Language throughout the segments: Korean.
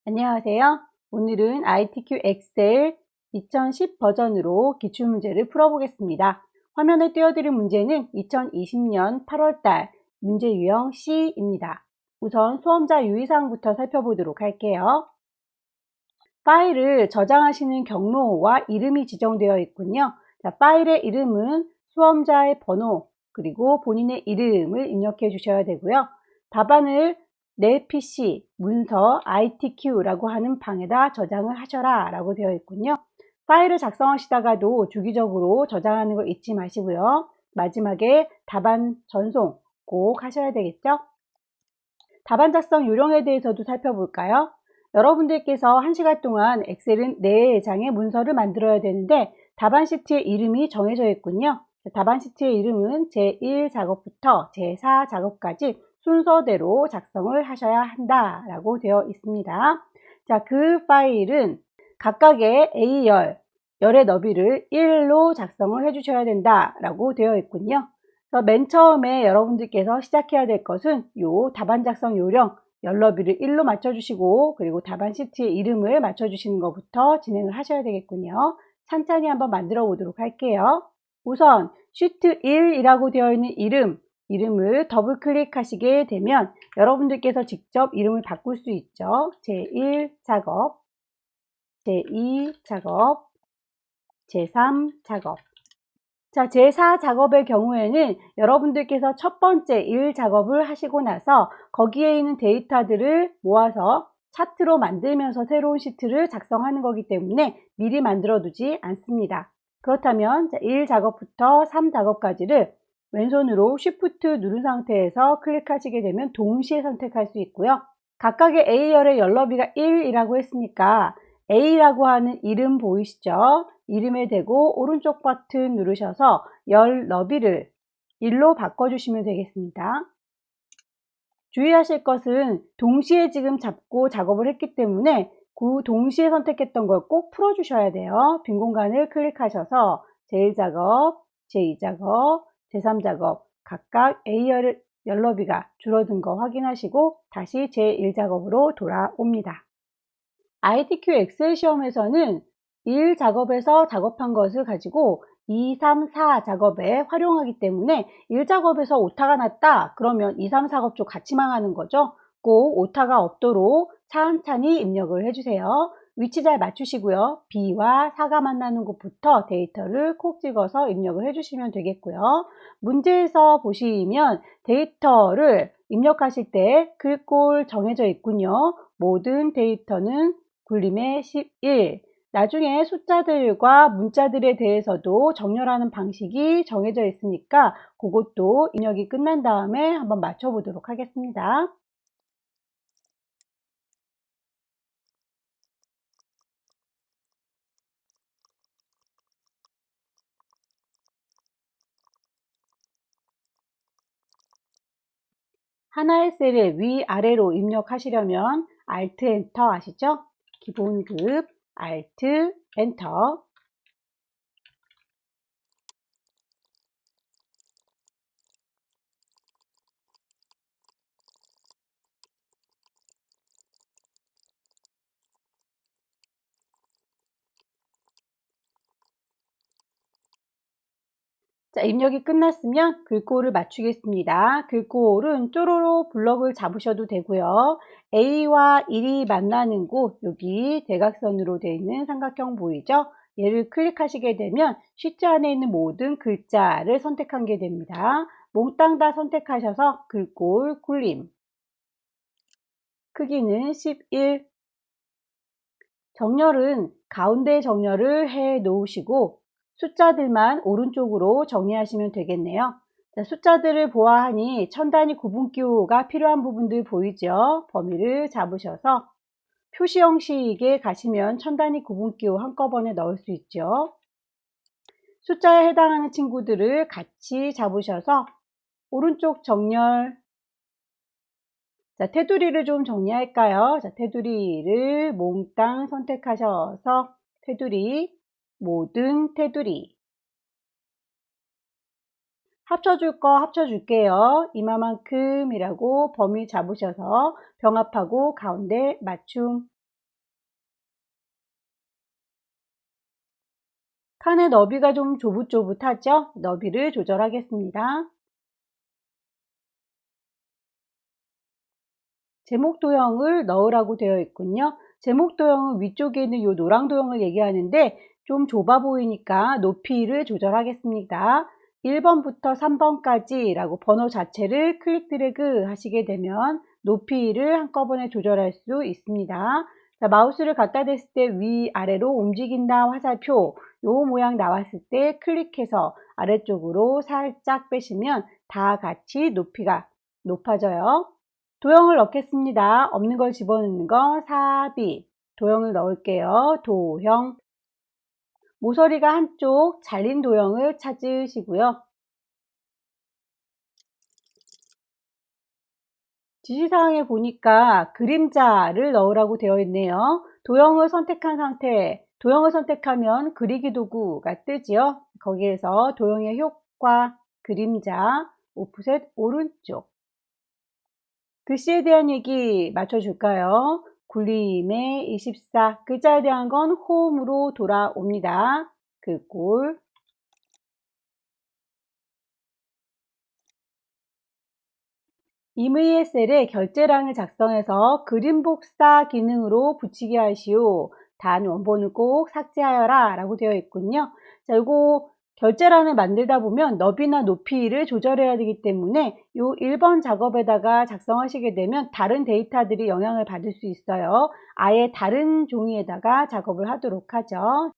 안녕하세요. 오늘은 ITQ 엑셀 2010 버전으로 기출문제를 풀어보겠습니다. 화면에 띄워드린 문제는 2020년 8월달 문제 유형 C입니다. 우선 수험자 유의사항부터 살펴보도록 할게요. 파일을 저장하시는 경로와 이름이 지정되어 있군요. 파일의 이름은 수험자의 번호 그리고 본인의 이름을 입력해 주셔야 되고요. 답안을 내 PC, 문서, ITQ라고 하는 방에다 저장을 하셔라 라고 되어 있군요. 파일을 작성하시다가도 주기적으로 저장하는 거 잊지 마시고요. 마지막에 답안 전송 꼭 하셔야 되겠죠? 답안 작성 요령에 대해서도 살펴볼까요? 여러분들께서 1시간 동안 엑셀은 4장의 문서를 만들어야 되는데 답안 시트의 이름이 정해져 있군요. 답안 시트의 이름은 제1작업부터 제4작업까지 순서대로 작성을 하셔야 한다라고 되어 있습니다. 자, 그 파일은 각각의 A열, 열의 너비를 1로 작성을 해주셔야 된다라고 되어 있군요. 그래서 맨 처음에 여러분들께서 시작해야 될 것은 요 답안 작성 요령, 열 너비를 1로 맞춰주시고 그리고 답안 시트의 이름을 맞춰주시는 것부터 진행을 하셔야 되겠군요. 찬찬히 한번 만들어 보도록 할게요. 우선 시트 1이라고 되어 있는 이름을 더블 클릭하시게 되면 여러분들께서 직접 이름을 바꿀 수 있죠. 제1작업, 제2작업, 제3작업. 자, 제4작업의 경우에는 여러분들께서 첫 번째 1작업을 하시고 나서 거기에 있는 데이터들을 모아서 차트로 만들면서 새로운 시트를 작성하는 거기 때문에 미리 만들어 두지 않습니다. 그렇다면 1작업부터 3작업까지를 왼손으로 Shift 누른 상태에서 클릭하시게 되면 동시에 선택할 수 있고요. 각각의 A열의 열너비가 1이라고 했으니까 A라고 하는 이름 보이시죠? 이름에 대고 오른쪽 버튼 누르셔서 열 너비를 1로 바꿔주시면 되겠습니다. 주의하실 것은 동시에 지금 잡고 작업을 했기 때문에 그 동시에 선택했던 걸 꼭 풀어주셔야 돼요. 빈 공간을 클릭하셔서 제1작업, 제2작업, 제3작업 각각 A열 열너비가 줄어든 거 확인하시고 다시 제1작업으로 돌아옵니다. ITQ 엑셀 시험에서는 1 작업에서 작업한 것을 가지고 2, 3, 4 작업에 활용하기 때문에 1 작업에서 오타가 났다 그러면 2, 3, 4업 쪽 같이 망하는 거죠. 꼭 오타가 없도록 찬찬히 입력을 해주세요. 위치 잘 맞추시고요. B와 4가 만나는 곳부터 데이터를 콕 찍어서 입력을 해주시면 되겠고요. 문제에서 보시면 데이터를 입력하실 때 글꼴 정해져 있군요. 모든 데이터는 굴림의 11. 나중에 숫자들과 문자들에 대해서도 정렬하는 방식이 정해져 있으니까 그것도 입력이 끝난 다음에 한번 맞춰보도록 하겠습니다. 하나의 셀에 위아래로 입력하시려면 Alt 엔터 아시죠? 기본급 Alt 엔터. 자, 입력이 끝났으면 글꼴을 맞추겠습니다. 글꼴은 쪼로로 블럭을 잡으셔도 되고요. A와 1이 만나는 곳, 여기 대각선으로 되어 있는 삼각형 보이죠? 얘를 클릭하시게 되면 시트 안에 있는 모든 글자를 선택한 게 됩니다. 몽땅 다 선택하셔서 글꼴 굴림. 크기는 11. 정렬은 가운데 정렬을 해 놓으시고 숫자들만 오른쪽으로 정리하시면 되겠네요. 자, 숫자들을 보아하니 천 단위 구분기호가 필요한 부분들 보이죠? 범위를 잡으셔서 표시 형식에 가시면 천 단위 구분기호 한꺼번에 넣을 수 있죠. 숫자에 해당하는 친구들을 같이 잡으셔서 오른쪽 정렬. 자, 테두리를 좀 정리할까요? 자, 테두리를 몽땅 선택하셔서 테두리, 모든 테두리. 합쳐줄 거 합쳐줄게요. 이마만큼이라고 범위 잡으셔서 병합하고 가운데 맞춤. 칸의 너비가 좀 조붓조붓하죠? 너비를 조절하겠습니다. 제목 도형을 넣으라고 되어 있군요. 제목 도형은 위쪽에 있는 이 노랑 도형을 얘기하는데 좀 좁아 보이니까 높이를 조절하겠습니다. 1번부터 3번까지 라고 번호 자체를 클릭 드래그 하시게 되면 높이를 한꺼번에 조절할 수 있습니다. 자, 마우스를 갖다 댔을 때 위아래로 움직인다 화살표 요 모양 나왔을 때 클릭해서 아래쪽으로 살짝 빼시면 다 같이 높이가 높아져요. 도형을 넣겠습니다. 없는 걸 집어넣는 거 삽입. 도형을 넣을게요. 도형. 모서리가 한쪽 잘린 도형을 찾으시고요. 지시사항에 보니까 그림자를 넣으라고 되어 있네요. 도형을 선택한 상태, 도형을 선택하면 그리기 도구가 뜨지요. 거기에서 도형의 효과, 그림자, 오프셋 오른쪽. 글씨에 대한 얘기 맞춰줄까요? 굴림의 24 글자에 대한 건 홈으로 돌아옵니다. 그 꼴. 임의의 셀에 결제란을 작성해서 그림 복사 기능으로 붙이게 하시오. 단 원본을 꼭 삭제하여라 라고 되어 있군요. 자, 이거 결제란을 만들다 보면 너비나 높이를 조절해야 되기 때문에 이 1번 작업에다가 작성하시게 되면 다른 데이터들이 영향을 받을 수 있어요. 아예 다른 종이에다가 작업을 하도록 하죠.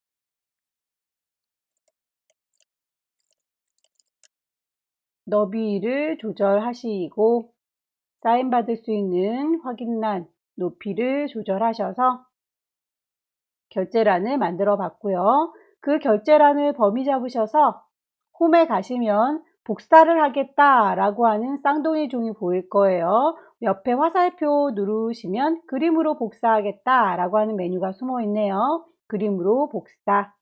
너비를 조절하시고 사인 받을 수 있는 확인란 높이를 조절하셔서 결제란을 만들어 봤고요. 그 결제란을 범위 잡으셔서 홈에 가시면 복사를 하겠다 라고 하는 쌍둥이 종이 보일 거예요. 옆에 화살표 누르시면 그림으로 복사하겠다 라고 하는 메뉴가 숨어 있네요. 그림으로 복사.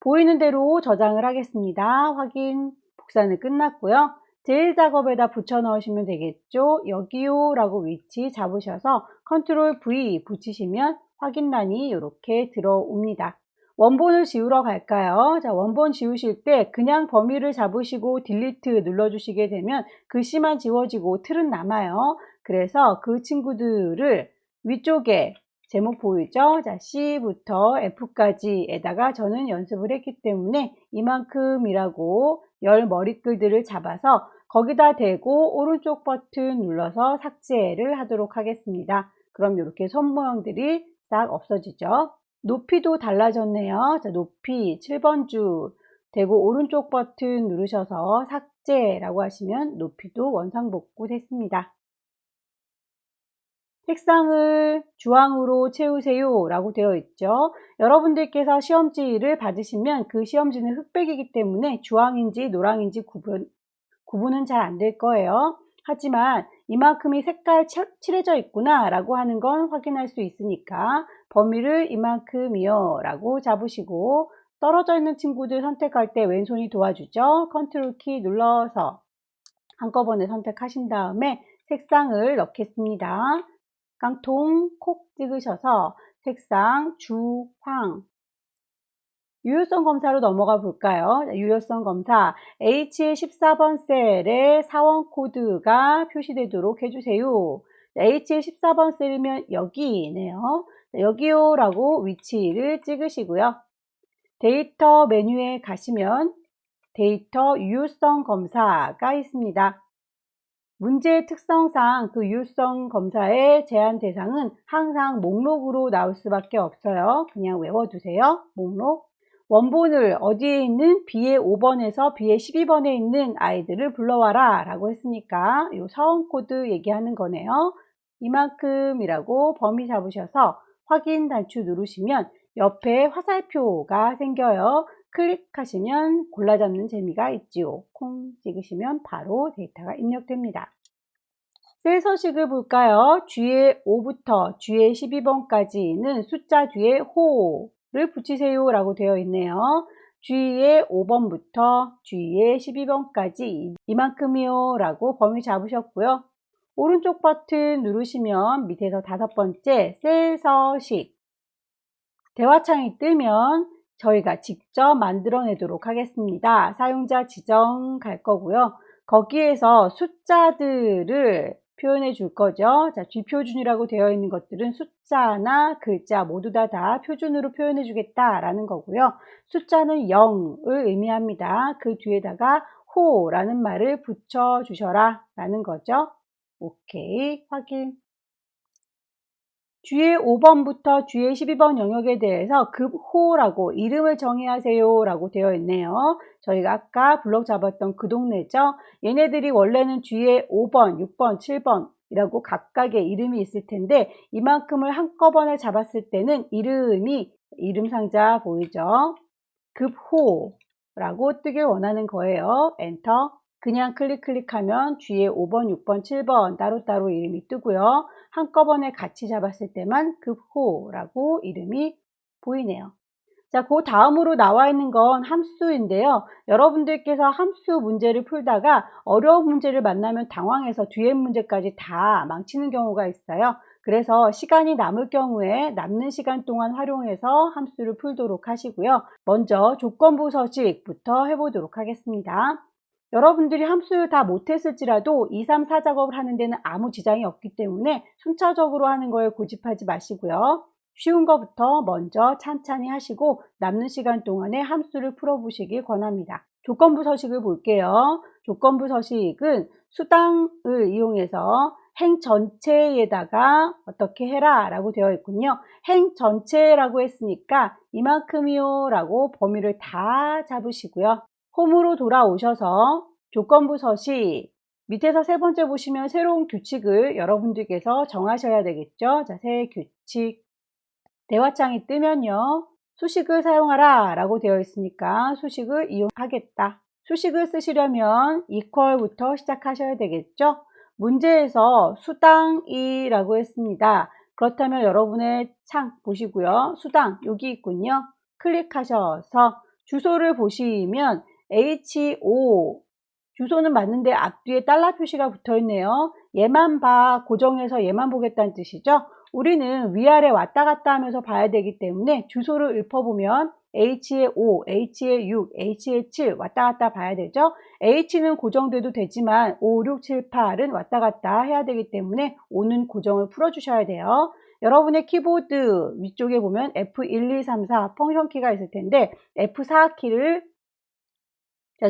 보이는 대로 저장을 하겠습니다. 확인. 복사는 끝났고요. 제일 작업에다 붙여 넣으시면 되겠죠. 여기요 라고 위치 잡으셔서 컨트롤 V 붙이시면 확인란이 이렇게 들어옵니다. 원본을 지우러 갈까요? 자, 원본 지우실 때 그냥 범위를 잡으시고 딜리트 눌러주시게 되면 글씨만 지워지고 틀은 남아요. 그래서 그 친구들을 위쪽에 제목 보이죠? 자, C부터 F까지에다가 저는 연습을 했기 때문에 이만큼이라고 열 머리글들을 잡아서 거기다 대고 오른쪽 버튼 눌러서 삭제를 하도록 하겠습니다. 그럼 이렇게 손 모양들이 싹 없어지죠. 높이도 달라졌네요. 자, 높이 7번 줄 대고 오른쪽 버튼 누르셔서 삭제라고 하시면 높이도 원상복구 됐습니다. 색상을 주황으로 채우세요 라고 되어 있죠. 여러분들께서 시험지를 받으시면 그 시험지는 흑백이기 때문에 주황인지 노랑인지 구분은 잘 안 될 거예요. 하지만 이만큼이 색깔 칠해져 있구나 라고 하는 건 확인할 수 있으니까 범위를 이만큼이요 라고 잡으시고 떨어져 있는 친구들 선택할 때 왼손이 도와주죠. 컨트롤 키 눌러서 한꺼번에 선택하신 다음에 색상을 넣겠습니다. 깡통 콕 찍으셔서 색상 주황. 유효성 검사로 넘어가 볼까요? 유효성 검사 H의 14번 셀에 사원 코드가 표시되도록 해주세요. H의 14번 셀이면 여기네요. 여기요 라고 위치를 찍으시고요. 데이터 메뉴에 가시면 데이터 유효성 검사가 있습니다. 문제의 특성상 그 유효성 검사의 제한 대상은 항상 목록으로 나올 수밖에 없어요. 그냥 외워두세요. 목록. 원본을 어디에 있는 B의 5번에서 B의 12번에 있는 아이들을 불러와라 라고 했으니까 이 사원 코드 얘기하는 거네요. 이만큼이라고 범위 잡으셔서 확인 단추 누르시면 옆에 화살표가 생겨요. 클릭하시면 골라 잡는 재미가 있지요. 콩 찍으시면 바로 데이터가 입력됩니다. 셀 서식을 볼까요? G의 5부터 G의 12번까지는 숫자 뒤에 호를 붙이세요 라고 되어 있네요. G의 5번부터 G의 12번까지 이만큼이요 라고 범위 잡으셨고요. 오른쪽 버튼 누르시면 밑에서 5번째 셀 서식 대화창이 뜨면 저희가 직접 만들어내도록 하겠습니다. 사용자 지정 갈 거고요. 거기에서 숫자들을 표현해 줄 거죠. 자, 쥐표준이라고 되어 있는 것들은 숫자나 글자 모두 다 표준으로 표현해 주겠다라는 거고요. 숫자는 0을 의미합니다. 그 뒤에다가 호라는 말을 붙여 주셔라 라는 거죠. 오케이, 확인. 뒤에 5번부터 뒤에 12번 영역에 대해서 급호라고 이름을 정의하세요 라고 되어 있네요. 저희가 아까 블럭 잡았던 그 동네죠. 얘네들이 원래는 뒤에 5번, 6번, 7번 이라고 각각의 이름이 있을 텐데 이만큼을 한꺼번에 잡았을 때는 이름 상자 보이죠? 급호라고 뜨길 원하는 거예요. 엔터. 그냥 클릭하면 뒤에 5번, 6번, 7번 따로따로 이름이 뜨고요. 한꺼번에 같이 잡았을 때만 급호라고 이름이 보이네요. 자, 그 다음으로 나와 있는 건 함수인데요. 여러분들께서 함수 문제를 풀다가 어려운 문제를 만나면 당황해서 뒤에 문제까지 다 망치는 경우가 있어요. 그래서 시간이 남을 경우에 남는 시간 동안 활용해서 함수를 풀도록 하시고요. 먼저 조건부 서식부터 해보도록 하겠습니다. 여러분들이 함수를 다 못했을지라도 2, 3, 4 작업을 하는 데는 아무 지장이 없기 때문에 순차적으로 하는 거에 고집하지 마시고요. 쉬운 것부터 먼저 찬찬히 하시고 남는 시간 동안에 함수를 풀어보시길 권합니다. 조건부 서식을 볼게요. 조건부 서식은 수당을 이용해서 행 전체에다가 어떻게 해라 라고 되어 있군요. 행 전체라고 했으니까 이만큼이요 라고 범위를 다 잡으시고요. 홈으로 돌아오셔서 조건부 서식 밑에서 세 번째 보시면 새로운 규칙을 여러분들께서 정하셔야 되겠죠. 자, 새 규칙 대화창이 뜨면요. 수식을 사용하라 라고 되어 있으니까 수식을 이용하겠다. 수식을 쓰시려면 equal부터 시작하셔야 되겠죠. 문제에서 수당이라고 했습니다. 그렇다면 여러분의 창 보시고요. 수당 여기 있군요. 클릭하셔서 주소를 보시면 HO 주소는 맞는데 앞뒤에 달러 표시가 붙어 있네요. 얘만 봐, 고정해서 얘만 보겠다는 뜻이죠. 우리는 위아래 왔다 갔다 하면서 봐야 되기 때문에 주소를 읊어보면 H의 5, H의 6, H의 7 왔다 갔다 봐야 되죠. H는 고정돼도 되지만 5, 6, 7, 8은 왔다 갔다 해야 되기 때문에 5는 고정을 풀어주셔야 돼요. 여러분의 키보드 위쪽에 보면 F1, 2, 3, 4 펑션 키가 있을 텐데 F4 키를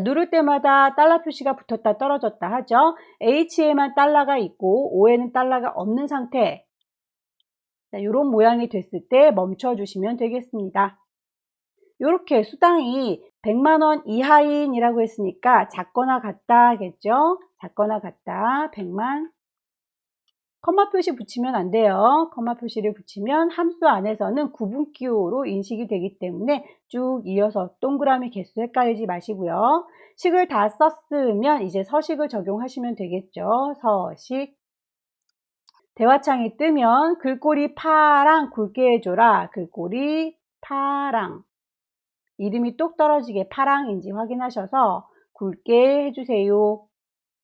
누를 때마다 달러 표시가 붙었다 떨어졌다 하죠. H에만 달러가 있고 O에는 달러가 없는 상태. 이런 모양이 됐을 때 멈춰 주시면 되겠습니다. 이렇게 수당이 100만원 이하인이라고 했으니까 작거나 같다겠죠. 작거나 같다 100만. 컴마 표시 붙이면 안 돼요. 컴마 표시를 붙이면 함수 안에서는 구분기호로 인식이 되기 때문에 쭉 이어서 동그라미 개수 헷갈리지 마시고요. 식을 다 썼으면 이제 서식을 적용하시면 되겠죠. 서식. 대화창이 뜨면 글꼴이 파랑 굵게 해줘라. 글꼴이 파랑. 이름이 똑 떨어지게 파랑인지 확인하셔서 굵게 해주세요.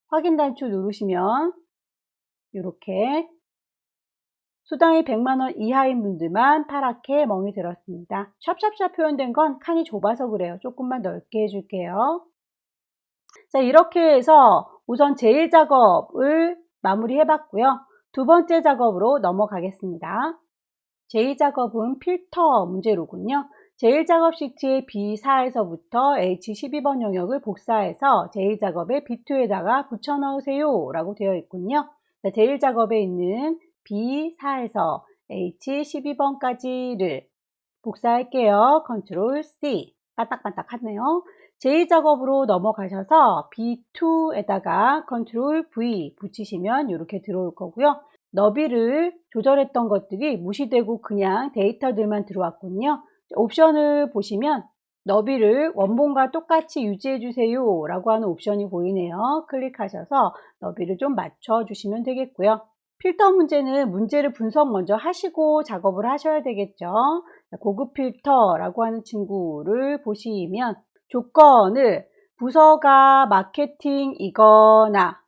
확인 단추 누르시면 이렇게 수당이 100만원 이하인 분들만 파랗게 멍이 들었습니다. 샵샵샵 표현된 건 칸이 좁아서 그래요. 조금만 넓게 해줄게요. 자, 이렇게 해서 우선 제일 작업을 마무리해 봤고요. 두 번째 작업으로 넘어가겠습니다. 제2작업은 필터 문제로군요. 제1작업 시트의 B4에서부터 H12번 영역을 복사해서 제2작업의 B2에다가 붙여 넣으세요 라고 되어 있군요. 제1작업에 있는 B4에서 H12번까지를 복사할게요. 컨트롤 C. 빠딱빠딱하네요. 제2작업으로 넘어가셔서 B2에다가 컨트롤 V 붙이시면 이렇게 들어올 거고요. 너비를 조절했던 것들이 무시되고 그냥 데이터들만 들어왔군요. 옵션을 보시면 너비를 원본과 똑같이 유지해 주세요 라고 하는 옵션이 보이네요. 클릭하셔서 너비를 좀 맞춰 주시면 되겠고요. 필터 문제는 문제를 분석 먼저 하시고 작업을 하셔야 되겠죠. 고급 필터라고 하는 친구를 보시면 조건을 부서가 마케팅이거나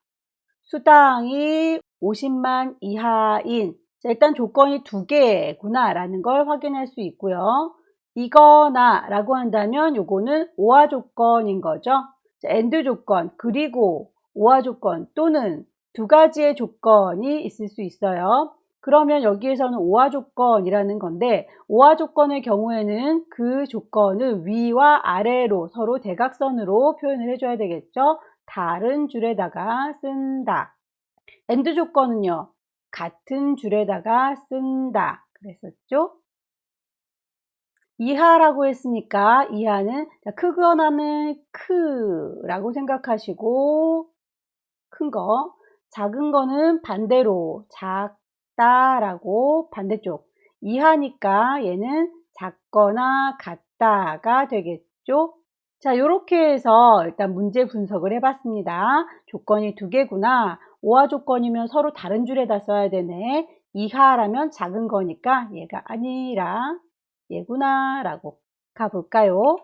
수당이 50만 이하인 일단 조건이 두 개구나 라는 걸 확인할 수 있고요. 이거나 라고 한다면 요거는 오화 조건인 거죠. and 조건 그리고 오화 조건 또는 두 가지의 조건이 있을 수 있어요. 그러면 여기에서는 오화 조건이라는 건데 오화 조건의 경우에는 그 조건을 위와 아래로 서로 대각선으로 표현을 해줘야 되겠죠. 다른 줄에다가 쓴다. and 조건은요. 같은 줄에다가 쓴다. 그랬었죠. 이하라고 했으니까 이하는 크거나는 크라고 생각하시고 큰 거, 작은 거는 반대로 작다라고 반대쪽 이하니까 얘는 작거나 같다가 되겠죠. 자, 이렇게 해서 일단 문제 분석을 해봤습니다. 조건이 두 개구나. 오화 조건이면 서로 다른 줄에다 써야 되네. 이하라면 작은 거니까 얘가 아니라 얘구나 라고 가볼까요?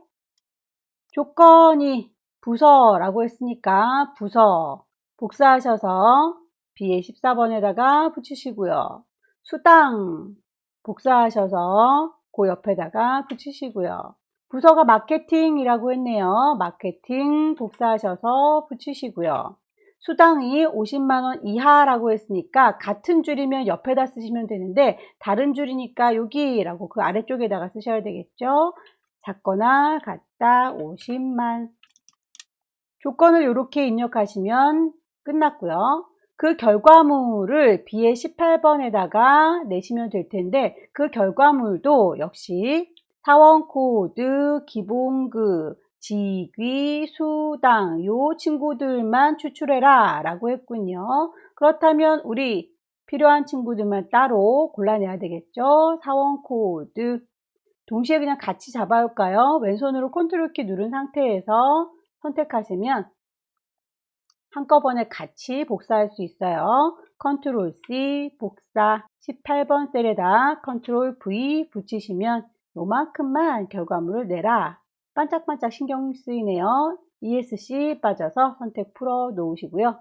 조건이 부서라고 했으니까 부서 복사하셔서 B의 14번에다가 붙이시고요. 수당 복사하셔서 그 옆에다가 붙이시고요. 부서가 마케팅이라고 했네요. 마케팅 복사하셔서 붙이시고요. 수당이 50만원 이하라고 했으니까 같은 줄이면 옆에다 쓰시면 되는데 다른 줄이니까 여기라고 그 아래쪽에다가 쓰셔야 되겠죠. 작거나 같다 50만. 조건을 이렇게 입력하시면 끝났고요. 그 결과물을 B의 18번에다가 내시면 될 텐데 그 결과물도 역시 사원코드, 기본급, 직위, 수당 요 친구들만 추출해라 라고 했군요. 그렇다면 우리 필요한 친구들만 따로 골라내야 되겠죠. 사원코드 동시에 그냥 같이 잡아올까요? 왼손으로 컨트롤 키 누른 상태에서 선택하시면 한꺼번에 같이 복사할 수 있어요. 컨트롤 C 복사 18번 셀에다 컨트롤 V 붙이시면 요만큼만 결과물을 내라. 반짝반짝 신경 쓰이네요. ESC 빠져서 선택 풀어 놓으시고요.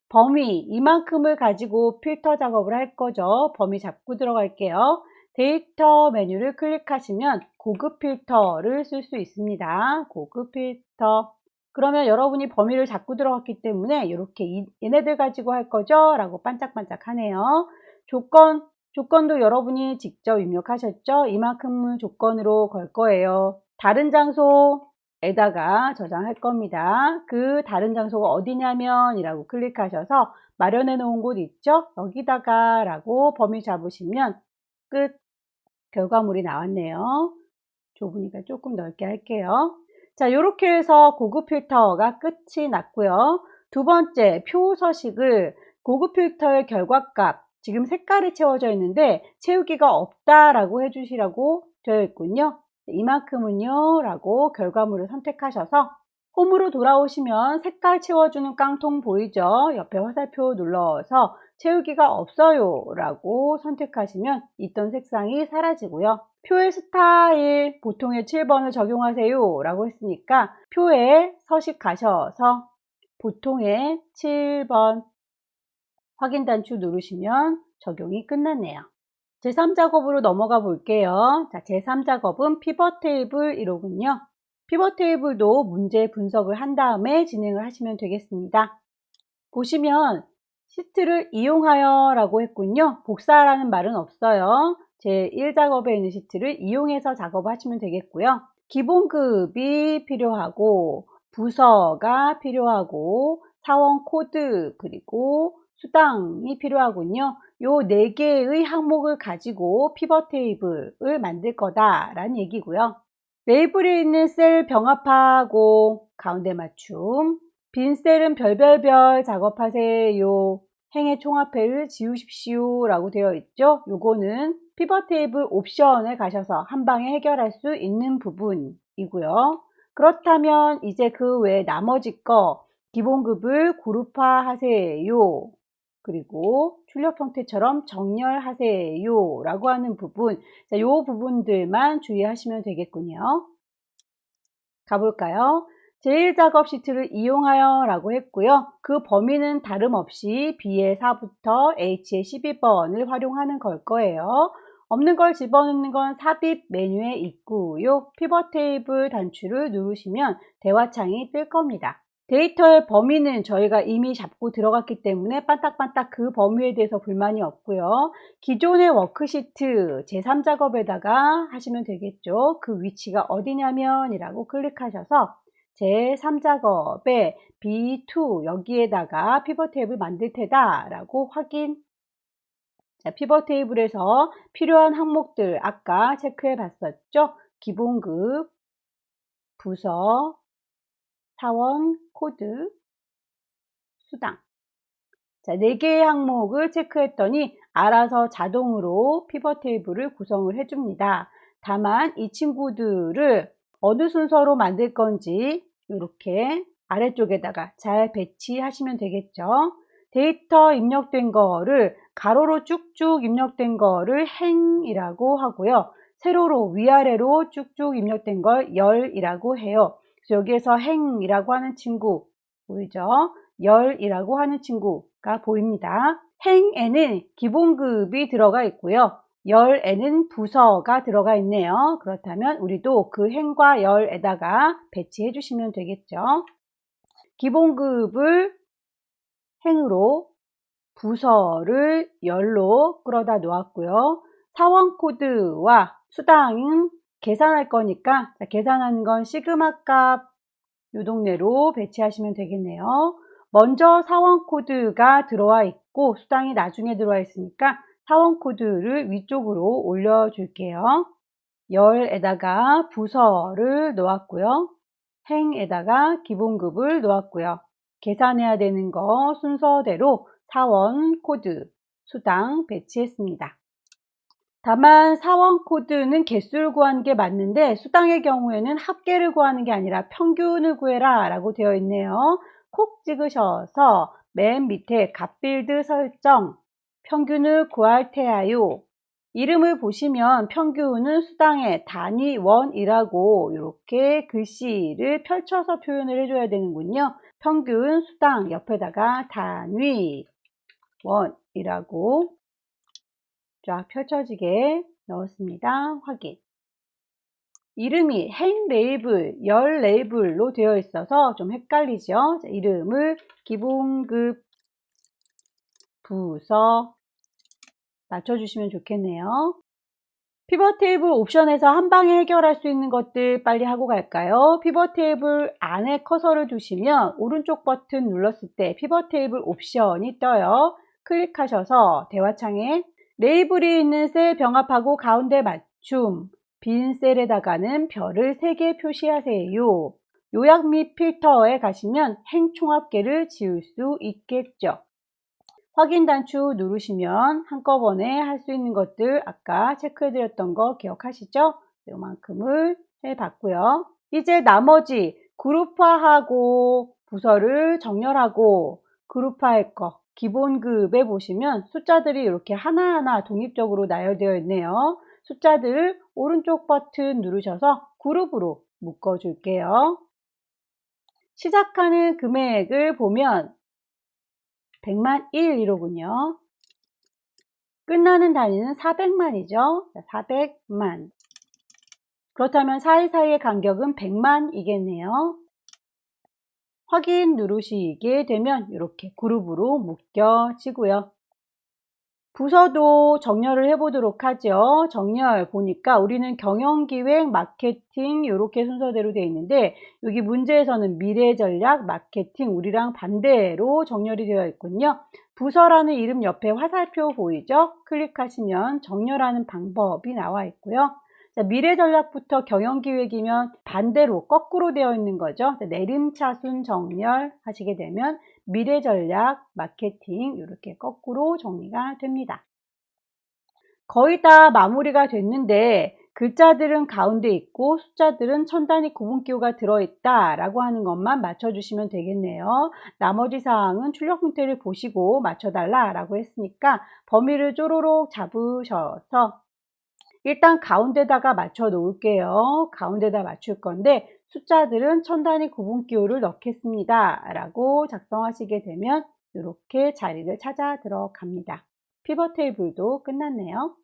범위 이만큼을 가지고 필터 작업을 할 거죠. 범위 잡고 들어갈게요. 데이터 메뉴를 클릭하시면 고급 필터를 쓸 수 있습니다. 고급 필터. 그러면 여러분이 범위를 잡고 들어갔기 때문에 이렇게 얘네들 가지고 할 거죠? 라고 반짝반짝 하네요. 조건도 여러분이 직접 입력하셨죠? 이만큼은 조건으로 걸 거예요. 다른 장소에다가 저장할 겁니다. 그 다른 장소가 어디냐면 이라고 클릭하셔서 마련해 놓은 곳 있죠? 여기다가 라고 범위 잡으시면 끝. 결과물이 나왔네요. 좁으니까 조금 넓게 할게요. 자, 이렇게 해서 고급 필터가 끝이 났고요. 두 번째, 표 서식을 고급 필터의 결과값, 지금 색깔이 채워져 있는데 채우기가 없다라고 해주시라고 되어 있군요. 이만큼은요 라고 결과물을 선택하셔서 홈으로 돌아오시면 색깔 채워주는 깡통 보이죠? 옆에 화살표 눌러서 채우기가 없어요 라고 선택하시면 있던 색상이 사라지고요. 표의 스타일 보통의 7번을 적용하세요 라고 했으니까 표에 서식 가셔서 보통의 7번 확인 단추 누르시면 적용이 끝났네요. 제3작업으로 넘어가 볼게요. 자, 제3작업은 피벗 테이블 1호군요. 피벗 테이블도 문제 분석을 한 다음에 진행을 하시면 되겠습니다. 보시면 시트를 이용하여 라고 했군요. 복사라는 말은 없어요. 제1작업에 있는 시트를 이용해서 작업하시면 되겠고요. 기본급이 필요하고 부서가 필요하고 사원 코드 그리고 수당이 필요하군요. 요 4개의 항목을 가지고 피벗 테이블을 만들 거다라는 얘기고요. 레이블에 있는 셀 병합하고 가운데 맞춤, 빈 셀은 별별별 작업하세요. 행의 총합회를 지우십시오 라고 되어 있죠. 요거는 피벗 테이블 옵션을 가셔서 한 방에 해결할 수 있는 부분이고요. 그렇다면 이제 그 외에 나머지 거 기본급을 그룹화 하세요. 그리고 출력 형태처럼 정렬하세요 라고 하는 부분, 자, 요 부분들만 주의하시면 되겠군요. 가볼까요? 제1작업 시트를 이용하여 라고 했고요. 그 범위는 다름없이 B의 4부터 H의 12번을 활용하는 걸 거예요. 없는 걸 집어넣는 건 삽입 메뉴에 있고요. 피벗 테이블 단추를 누르시면 대화창이 뜰 겁니다. 데이터의 범위는 저희가 이미 잡고 들어갔기 때문에 반딱반딱 그 범위에 대해서 불만이 없고요. 기존의 워크시트 제3작업에다가 하시면 되겠죠. 그 위치가 어디냐면 이라고 클릭하셔서 제3작업에 B2 여기에다가 피벗 테이블 만들 테다 라고 확인. 자, 피벗 테이블에서 필요한 항목들 아까 체크해 봤었죠. 기본급, 부서, 사원, 코드, 수당. 자, 4개의 항목을 체크했더니 알아서 자동으로 피벗 테이블을 구성을 해줍니다. 다만 이 친구들을 어느 순서로 만들 건지 이렇게 아래쪽에다가 잘 배치하시면 되겠죠. 데이터 입력된 거를 가로로 쭉쭉 입력된 거를 행이라고 하고요. 세로로 위아래로 쭉쭉 입력된 걸 열이라고 해요. 그래서 여기에서 행이라고 하는 친구 보이죠? 열이라고 하는 친구가 보입니다. 행에는 기본급이 들어가 있고요. 열에는 부서가 들어가 있네요. 그렇다면 우리도 그 행과 열에다가 배치해 주시면 되겠죠. 기본급을 행으로, 부서를 열로 끌어다 놓았고요. 사원 코드와 수당은 계산할 거니까 계산하는 건 시그마 값 요 동네로 배치하시면 되겠네요. 먼저 사원 코드가 들어와 있고 수당이 나중에 들어와 있으니까 사원 코드를 위쪽으로 올려 줄게요. 열에다가 부서를 놓았고요. 행에다가 기본급을 놓았고요. 계산해야 되는 거 순서대로 사원 코드, 수당 배치했습니다. 다만 사원 코드는 개수를 구하는 게 맞는데 수당의 경우에는 합계를 구하는 게 아니라 평균을 구해라 라고 되어 있네요. 콕 찍으셔서 맨 밑에 값빌드 설정 평균을 구할 테하요. 이름을 보시면 평균은 수당의 단위 원이라고 이렇게 글씨를 펼쳐서 표현을 해줘야 되는군요. 평균 수당 옆에다가 단위 원이라고 쫙 펼쳐지게 넣었습니다. 확인. 이름이 행 레이블, 열 레이블로 되어 있어서 좀 헷갈리죠. 자, 이름을 기본급 부서 맞춰주시면 좋겠네요. 피벗 테이블 옵션에서 한 방에 해결할 수 있는 것들 빨리 하고 갈까요? 피벗 테이블 안에 커서를 두시면 오른쪽 버튼 눌렀을 때 피벗 테이블 옵션이 떠요. 클릭하셔서 대화창에 레이블이 있는 셀 병합하고 가운데 맞춤, 빈 셀에다가는 별을 3개 표시하세요. 요약 및 필터에 가시면 행총합계를 지울 수 있겠죠. 확인 단추 누르시면 한꺼번에 할 수 있는 것들 아까 체크해 드렸던 거 기억하시죠? 요만큼을 해봤고요. 이제 나머지 그룹화하고 부서를 정렬하고 그룹화할 거 기본급에 보시면 숫자들이 이렇게 하나하나 독립적으로 나열되어 있네요. 숫자들 오른쪽 버튼 누르셔서 그룹으로 묶어 줄게요. 시작하는 금액을 보면 100만 1이로군요. 끝나는 단위는 400만이죠. 400만. 그렇다면 사이사이의 간격은 100만이겠네요. 확인 누르시게 되면 이렇게 그룹으로 묶여지고요. 부서도 정렬을 해보도록 하죠. 정렬 보니까 우리는 경영기획, 마케팅 이렇게 순서대로 되어 있는데 여기 문제에서는 미래전략, 마케팅 우리랑 반대로 정렬이 되어 있군요. 부서라는 이름 옆에 화살표 보이죠? 클릭하시면 정렬하는 방법이 나와 있고요. 자, 미래전략부터 경영기획이면 반대로 거꾸로 되어 있는 거죠. 내림차순 정렬 하시게 되면 미래전략, 마케팅 이렇게 거꾸로 정리가 됩니다. 거의 다 마무리가 됐는데 글자들은 가운데 있고 숫자들은 천 단위 구분기호가 들어있다 라고 하는 것만 맞춰주시면 되겠네요. 나머지 사항은 출력 형태를 보시고 맞춰달라 라고 했으니까 범위를 쪼로록 잡으셔서 일단 가운데다가 맞춰 놓을게요. 가운데다 맞출 건데 숫자들은 천 단위 구분기호를 넣겠습니다 라고 작성하시게 되면 이렇게 자리를 찾아 들어갑니다. 피벗 테이블도 끝났네요.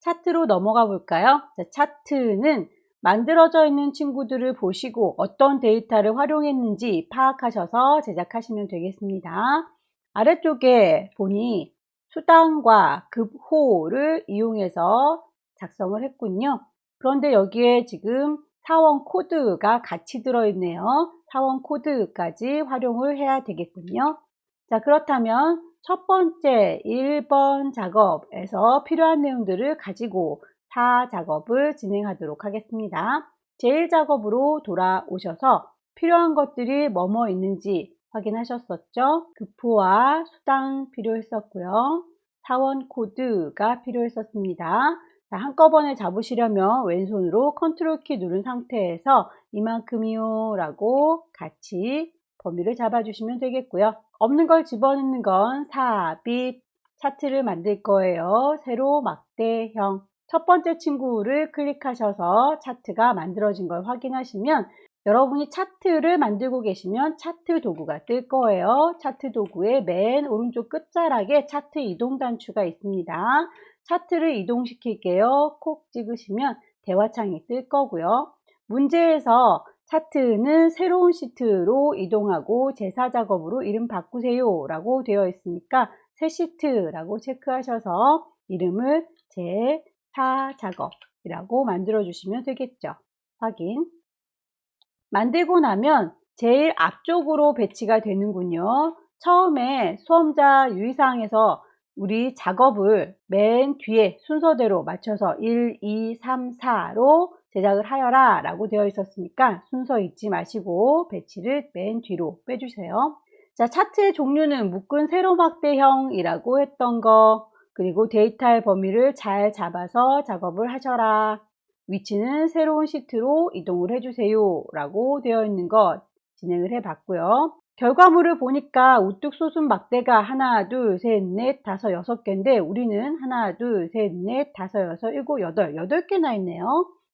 차트로 넘어가 볼까요? 자, 차트는 만들어져 있는 친구들을 보시고 어떤 데이터를 활용했는지 파악하셔서 제작하시면 되겠습니다. 아래쪽에 보니 수당과 급호를 이용해서 작성을 했군요. 그런데 여기에 지금 사원 코드가 같이 들어있네요. 사원 코드까지 활용을 해야 되겠군요. 자, 그렇다면 첫 번째 1번 작업에서 필요한 내용들을 가지고 4 작업을 진행하도록 하겠습니다. 제1작업으로 돌아오셔서 필요한 것들이 뭐뭐 있는지 확인하셨었죠? 급호와 수당 필요했었고요. 사원 코드가 필요했었습니다. 자, 한꺼번에 잡으시려면 왼손으로 컨트롤 키 누른 상태에서 이만큼이요 라고 같이 범위를 잡아주시면 되겠고요. 없는 걸 집어넣는 건 삽입 차트를 만들 거예요. 세로 막대형. 첫 번째 친구를 클릭하셔서 차트가 만들어진 걸 확인하시면 여러분이 차트를 만들고 계시면 차트 도구가 뜰 거예요. 차트 도구의 맨 오른쪽 끝자락에 차트 이동 단추가 있습니다. 차트를 이동시킬게요. 콕 찍으시면 대화창이 뜰 거고요. 문제에서 차트는 새로운 시트로 이동하고 제사작업으로 이름 바꾸세요 라고 되어 있으니까 새 시트라고 체크하셔서 이름을 제4작업이라고 만들어 주시면 되겠죠. 확인. 만들고 나면 제일 앞쪽으로 배치가 되는군요. 처음에 수험자 유의사항에서 우리 작업을 맨 뒤에 순서대로 맞춰서 1, 2, 3, 4로 제작을 하여라 라고 되어 있었으니까 순서 잊지 마시고 배치를 맨 뒤로 빼주세요. 자, 차트의 종류는 묶은 세로 막대형이라고 했던 거, 그리고 데이터의 범위를 잘 잡아서 작업을 하셔라. 위치는 새로운 시트로 이동을 해주세요 라고 되어 있는 것 진행을 해 봤고요. 결과물을 보니까 우뚝 솟은 막대가 하나, 둘, 셋, 넷, 다섯, 여섯 개인데 우리는 하나, 둘, 셋, 넷, 다섯, 여섯, 일곱, 여덟 개나 있네요.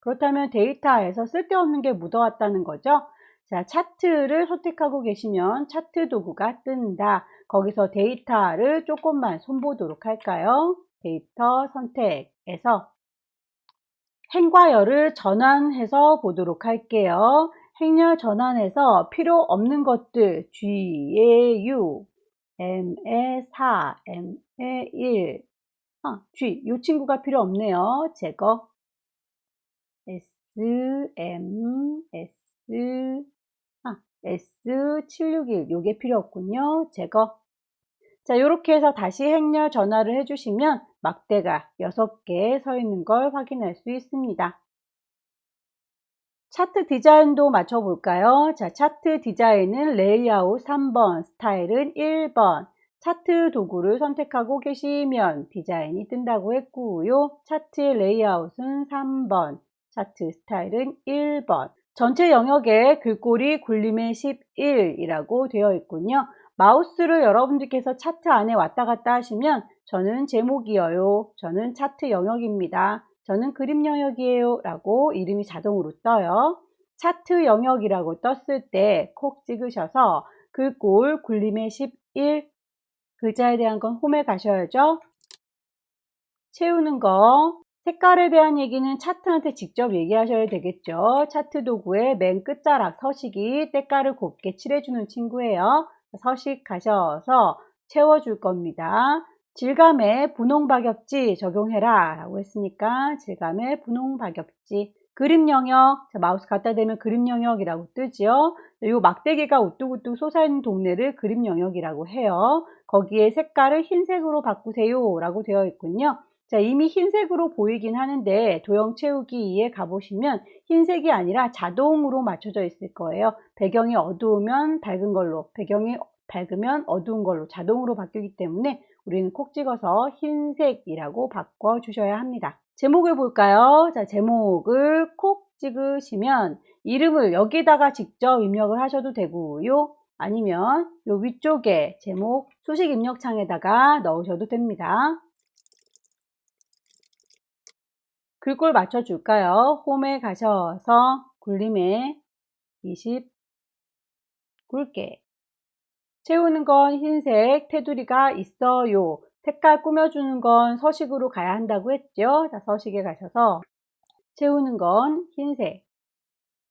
그렇다면 데이터에서 쓸데없는 게 묻어왔다는 거죠. 자, 차트를 선택하고 계시면 차트 도구가 뜬다. 거기서 데이터를 조금만 손보도록 할까요? 데이터 선택에서 행과 열을 전환해서 보도록 할게요. 행렬 전환해서 필요 없는 것들 G의 6, M의 4, M의 1, G, 이 친구가 필요 없네요. 제거. S, M, S, S761 요게 필요 없군요. 제거. 자, 이렇게 해서 다시 행렬 전화를 해주시면 막대가 6개 서 있는 걸 확인할 수 있습니다. 차트 디자인도 맞춰볼까요? 자, 차트 디자인은 레이아웃 3번, 스타일은 1번. 차트 도구를 선택하고 계시면 디자인이 뜬다고 했고요. 차트의 레이아웃은 3번, 차트 스타일은 1번. 전체 영역에 글꼴이 굴림의 11이라고 되어 있군요. 마우스를 여러분들께서 차트 안에 왔다 갔다 하시면 저는 제목이에요. 저는 차트 영역입니다. 저는 그림 영역이에요 라고 이름이 자동으로 떠요. 차트 영역이라고 떴을 때 콕 찍으셔서 글꼴 굴림의 11 글자에 대한 건 홈에 가셔야죠. 채우는 거 색깔에 대한 얘기는 차트한테 직접 얘기하셔야 되겠죠. 차트 도구의 맨 끝자락 서식이 때깔을 곱게 칠해주는 친구예요. 서식 가셔서 채워줄 겁니다. 질감의 분홍 박엽지 적용해라 라고 했으니까 질감의 분홍 박엽지. 그림 영역, 마우스 갖다 대면 그림 영역이라고 뜨죠. 이 막대기가 우뚝우뚝 솟아있는 동네를 그림 영역이라고 해요. 거기에 색깔을 흰색으로 바꾸세요 라고 되어 있군요. 자, 이미 흰색으로 보이긴 하는데 도형 채우기 2에 가보시면 흰색이 아니라 자동으로 맞춰져 있을 거예요. 배경이 어두우면 밝은 걸로, 배경이 밝으면 어두운 걸로 자동으로 바뀌기 때문에 우리는 콕 찍어서 흰색이라고 바꿔주셔야 합니다. 제목을 볼까요? 자, 제목을 콕 찍으시면 이름을 여기다가 직접 입력을 하셔도 되고요. 아니면 요 위쪽에 제목 수식 입력창에다가 넣으셔도 됩니다. 글꼴 맞춰줄까요? 홈에 가셔서 굴림에 20 굵게 채우는 건 흰색 테두리가 있어요. 색깔 꾸며주는 건 서식으로 가야 한다고 했죠. 자, 서식에 가셔서 채우는 건 흰색.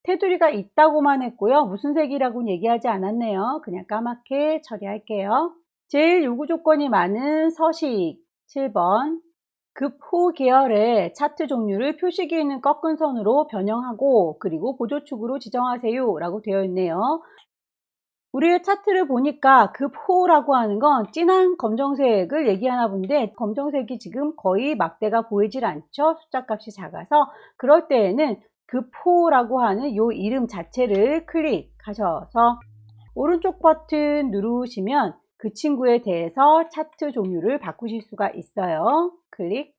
테두리가 있다고만 했고요. 무슨 색이라고는 얘기하지 않았네요. 그냥 까맣게 처리할게요. 제일 요구 조건이 많은 서식 7번. 급호 계열의 차트 종류를 표식이 있는 꺾은 선으로 변형하고 그리고 보조축으로 지정하세요 라고 되어 있네요. 우리의 차트를 보니까 급호라고 하는 건 진한 검정색을 얘기하나 본데 검정색이 지금 거의 막대가 보이질 않죠. 숫자 값이 작아서 그럴 때에는 급호라고 하는 요 이름 자체를 클릭하셔서 오른쪽 버튼 누르시면 그 친구에 대해서 차트 종류를 바꾸실 수가 있어요. 클릭.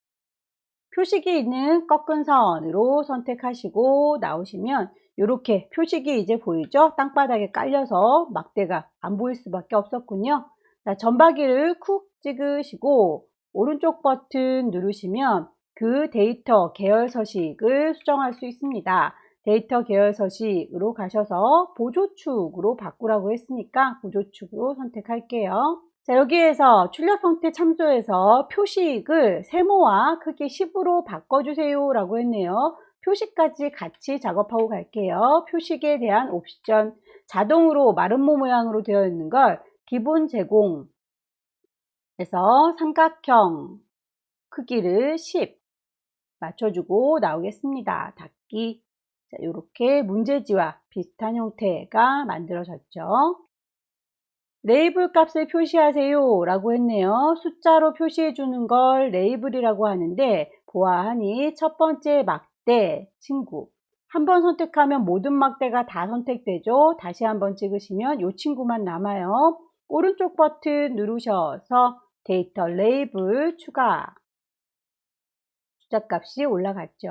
표식이 있는 꺾은 선으로 선택하시고 나오시면 이렇게 표식이 이제 보이죠? 땅바닥에 깔려서 막대가 안 보일 수밖에 없었군요. 자, 점박이를 쿡 찍으시고 오른쪽 버튼 누르시면 그 데이터 계열 서식을 수정할 수 있습니다. 데이터 계열 서식으로 가셔서 보조축으로 바꾸라고 했으니까 보조축으로 선택할게요. 자, 여기에서 출력 형태 참조해서 표식을 세모와 크기 10으로 바꿔주세요 라고 했네요. 표식까지 같이 작업하고 갈게요. 표식에 대한 옵션, 자동으로 마름모 모양으로 되어 있는 걸 기본 제공해서 삼각형 크기를 10 맞춰주고 나오겠습니다. 닫기. 자, 이렇게 문제지와 비슷한 형태가 만들어졌죠. 레이블 값을 표시하세요 라고 했네요. 숫자로 표시해 주는 걸 레이블이라고 하는데 보아하니 첫 번째 막대 친구 한번 선택하면 모든 막대가 다 선택되죠. 다시 한번 찍으시면 이 친구만 남아요. 오른쪽 버튼 누르셔서 데이터 레이블 추가 숫자 값이 올라갔죠.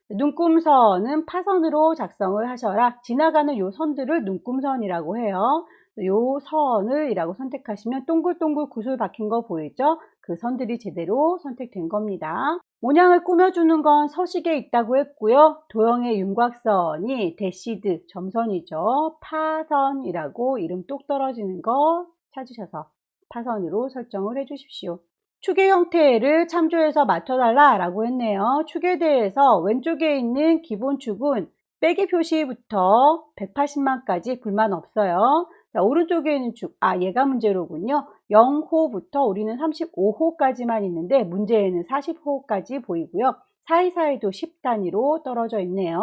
눈금선은 파선으로 작성을 하셔라. 지나가는 요 선들을 눈금선이라고 해요. 요 선을 이라고 선택하시면 동글동글 구슬 박힌 거 보이죠? 그 선들이 제대로 선택된 겁니다. 모양을 꾸며주는 건 서식에 있다고 했고요. 도형의 윤곽선이 대시드 점선이죠. 파선이라고 이름 똑 떨어지는 거 찾으셔서 파선으로 설정을 해 주십시오. 축의 형태를 참조해서 맞춰달라 라고 했네요. 축에 대해서 왼쪽에 있는 기본 축은 빼기 표시부터 180만까지 불만 없어요. 자, 오른쪽에 있는 축, 얘가 문제로군요. 0호부터 우리는 35호까지만 있는데 문제에는 40호까지 보이고요. 사이사이도 10단위로 떨어져 있네요.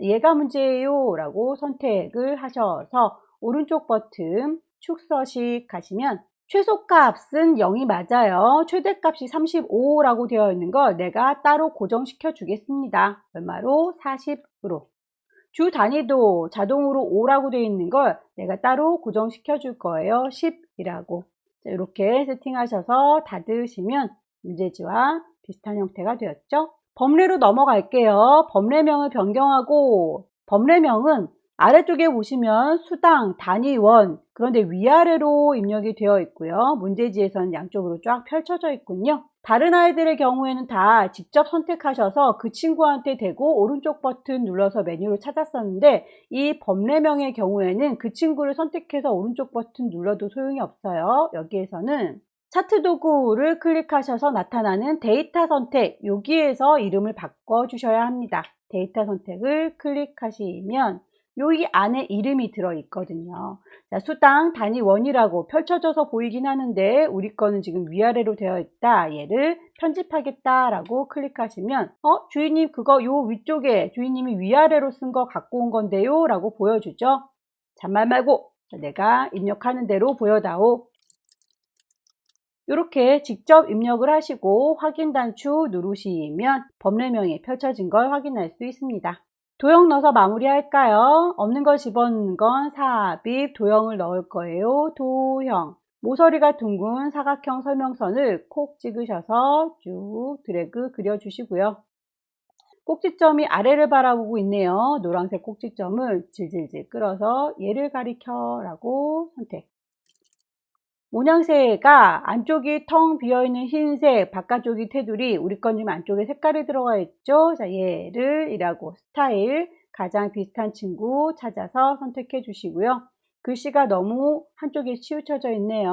얘가 문제예요 라고 선택을 하셔서 오른쪽 버튼 축서식 가시면 최소값은 0이 맞아요. 최대값이 35라고 되어 있는 걸 내가 따로 고정시켜 주겠습니다. 얼마로? 40으로. 주 단위도 자동으로 5라고 되어 있는 걸 내가 따로 고정시켜 줄 거예요. 10이라고. 이렇게 세팅하셔서 닫으시면 문제지와 비슷한 형태가 되었죠. 범례로 넘어갈게요. 범례명을 변경하고 범례명은 아래쪽에 보시면 수당, 단위원, 그런데 위아래로 입력이 되어 있고요. 문제지에서는 양쪽으로 쫙 펼쳐져 있군요. 다른 아이들의 경우에는 다 직접 선택하셔서 그 친구한테 대고 오른쪽 버튼 눌러서 메뉴를 찾았었는데 이 범례명의 경우에는 그 친구를 선택해서 오른쪽 버튼 눌러도 소용이 없어요. 여기에서는 차트 도구를 클릭하셔서 나타나는 데이터 선택, 여기에서 이름을 바꿔주셔야 합니다. 데이터 선택을 클릭하시면 여기 안에 이름이 들어있거든요. 자, 수당 단위원이라고 펼쳐져서 보이긴 하는데 우리 거는 지금 위아래로 되어 있다. 얘를 편집하겠다라고 클릭하시면 주인님 그거 요 위쪽에 주인님이 위아래로 쓴 거 갖고 온 건데요 라고 보여주죠. 잔말 말고 내가 입력하는 대로 보여다오. 이렇게 직접 입력을 하시고 확인 단추 누르시면 범례명이 펼쳐진 걸 확인할 수 있습니다. 도형 넣어서 마무리할까요? 없는 걸 집어넣는 건 삽입, 도형을 넣을 거예요. 도형. 모서리가 둥근 사각형 설명선을 콕 찍으셔서 쭉 드래그 그려주시고요. 꼭지점이 아래를 바라보고 있네요. 노란색 꼭지점을 질질질 끌어서 얘를 가리켜 라고 선택. 모양새가 안쪽이 텅 비어있는 흰색, 바깥쪽이 테두리, 우리 건 지금 안쪽에 색깔이 들어가 있죠. 자, 얘를 이라고 스타일, 가장 비슷한 친구 찾아서 선택해 주시고요. 글씨가 너무 한쪽에 치우쳐져 있네요.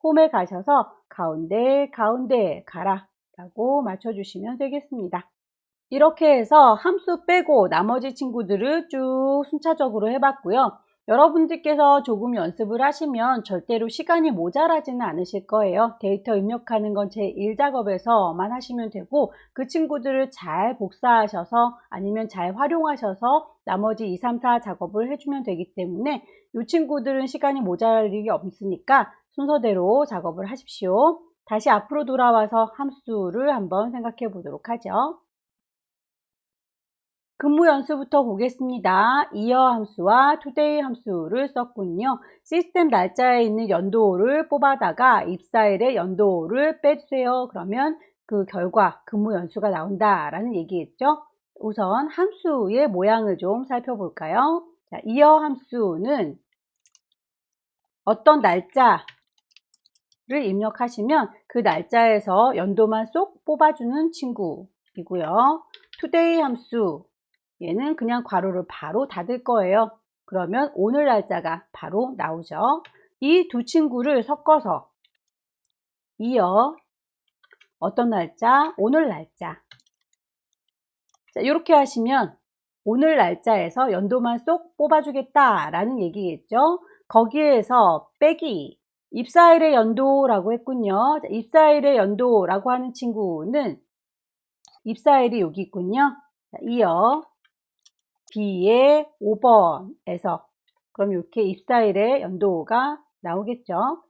홈에 가셔서 가운데 가운데 가라 라고 맞춰주시면 되겠습니다. 이렇게 해서 함수 빼고 나머지 친구들을 쭉 순차적으로 해봤고요. 여러분들께서 조금 연습을 하시면 절대로 시간이 모자라지는 않으실 거예요. 데이터 입력하는 건 제1작업에서만 하시면 되고 그 친구들을 잘 복사하셔서 아니면 잘 활용하셔서 나머지 2, 3, 4 작업을 해주면 되기 때문에 이 친구들은 시간이 모자랄 일이 없으니까 순서대로 작업을 하십시오. 다시 앞으로 돌아와서 함수를 한번 생각해 보도록 하죠. 근무 연수부터 보겠습니다. 이어 함수와 투데이 함수를 썼군요. 시스템 날짜에 있는 연도를 뽑아다가 입사일의 연도를 빼주세요. 그러면 그 결과 근무 연수가 나온다라는 얘기겠죠. 우선 함수의 모양을 좀 살펴볼까요? 자, 이어 함수는 어떤 날짜를 입력하시면 그 날짜에서 연도만 쏙 뽑아주는 친구이고요. 투데이 함수 얘는 그냥 괄호를 바로 닫을 거예요. 그러면 오늘 날짜가 바로 나오죠. 이 두 친구를 섞어서 이어 어떤 날짜? 오늘 날짜. 자, 이렇게 하시면 오늘 날짜에서 연도만 쏙 뽑아주겠다라는 얘기겠죠. 거기에서 빼기 입사일의 연도라고 했군요. 자, 입사일의 연도라고 하는 친구는 입사일이 여기 있군요. 자, 이어 B의 5번에서 그럼 이렇게 입사일의 연도가 나오겠죠.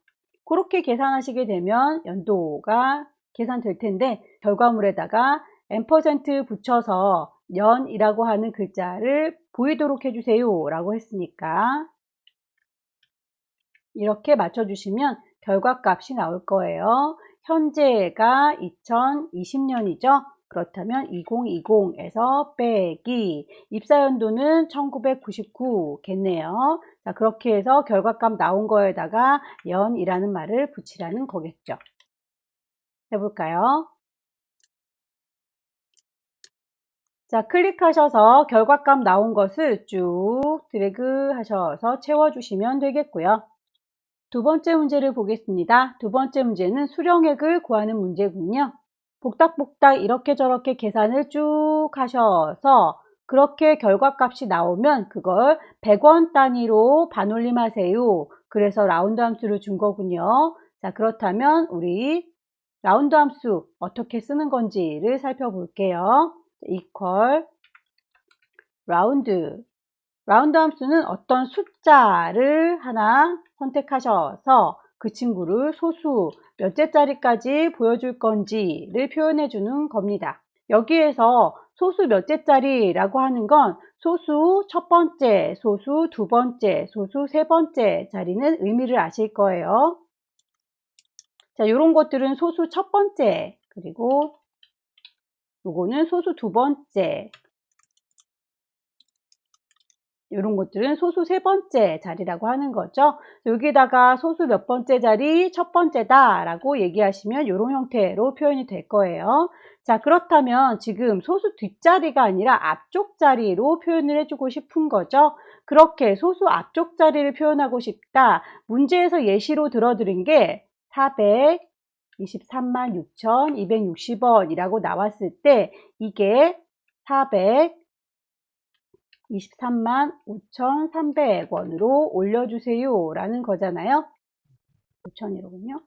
그렇게 계산하시게 되면 연도가 계산될 텐데 결과물에다가 %, 붙여서 년이라고 하는 글자를 보이도록 해주세요 라고 했으니까 이렇게 맞춰주시면 결과값이 나올 거예요. 현재가 2020년이죠. 그렇다면 2020에서 빼기 입사연도는 1999겠네요. 자, 그렇게 해서 결과값 나온 거에다가 연이라는 말을 붙이라는 거겠죠. 해볼까요? 자, 클릭하셔서 결과값 나온 것을 쭉 드래그 하셔서 채워주시면 되겠고요. 두 번째 문제를 보겠습니다. 두 번째 문제는 수령액을 구하는 문제군요. 복닥복닥 이렇게 저렇게 계산을 쭉 하셔서 그렇게 결과값이 나오면 그걸 100원 단위로 반올림하세요. 그래서 라운드 함수를 준 거군요. 자, 그렇다면 우리 라운드 함수 어떻게 쓰는 건지를 살펴볼게요. equal 라운드 함수는 어떤 숫자를 하나 선택하셔서 그 친구를 소수 몇째 짜리까지 보여줄 건지를 표현해 주는 겁니다. 여기에서 소수 몇째 짜리라고 하는 건 소수 첫 번째, 소수 두 번째, 소수 세 번째 자리는 의미를 아실 거예요. 자, 이런 것들은 소수 첫 번째, 그리고 요거는 소수 두 번째, 이런 것들은 소수 세 번째 자리라고 하는 거죠. 여기다가 소수 몇 번째 자리 첫 번째다 라고 얘기하시면 이런 형태로 표현이 될 거예요. 자, 그렇다면 지금 소수 뒷자리가 아니라 앞쪽 자리로 표현을 해주고 싶은 거죠. 그렇게 소수 앞쪽 자리를 표현하고 싶다. 문제에서 예시로 들어드린 게 423만 6,260원이라고 나왔을 때 이게 423만 5,300원으로 올려주세요 라는 거잖아요. 5,000이로군요.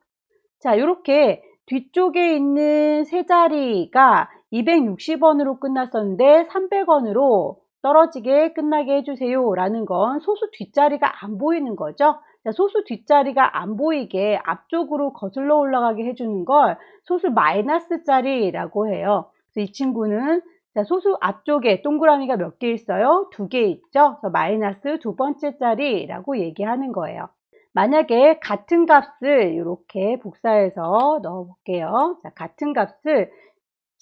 자, 이렇게 뒤쪽에 있는 세 자리가 260원으로 끝났었는데 300원으로 떨어지게 끝나게 해주세요 라는 건 소수 뒷자리가 안 보이는 거죠. 자, 소수 뒷자리가 안 보이게 앞쪽으로 거슬러 올라가게 해주는 걸 소수 마이너스 자리라고 해요. 그래서 이 친구는 자, 소수 앞쪽에 동그라미가 몇 개 있어요? 2개 있죠? 그래서 마이너스 두 번째 자리라고 얘기하는 거예요. 만약에 같은 값을 이렇게 복사해서 넣어 볼게요. 자, 같은 값을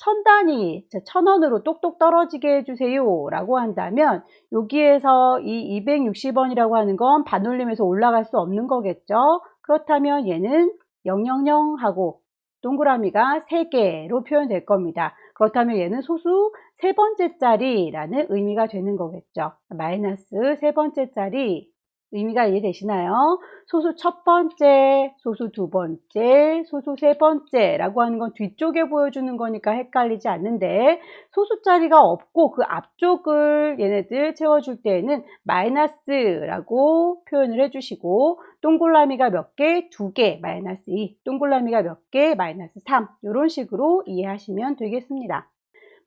1000단위, 1000원으로 똑똑 떨어지게 해주세요 라고 한다면 여기에서 이 260원이라고 하는 건 반올림해서 올라갈 수 없는 거겠죠. 그렇다면 얘는 000 하고 동그라미가 3개로 표현될 겁니다. 그렇다면 얘는 소수 세 번째 자리라는 의미가 되는 거겠죠. 마이너스 세 번째 자리 의미가 이해되시나요? 소수 첫 번째, 소수 두 번째, 소수 세 번째라고 하는 건 뒤쪽에 보여주는 거니까 헷갈리지 않는데 소수 자리가 없고 그 앞쪽을 얘네들 채워줄 때에는 마이너스라고 표현을 해주시고 동그라미가 몇 개? 2개, 마이너스 2, 동그라미가 몇 개? 마이너스 3 이런 식으로 이해하시면 되겠습니다.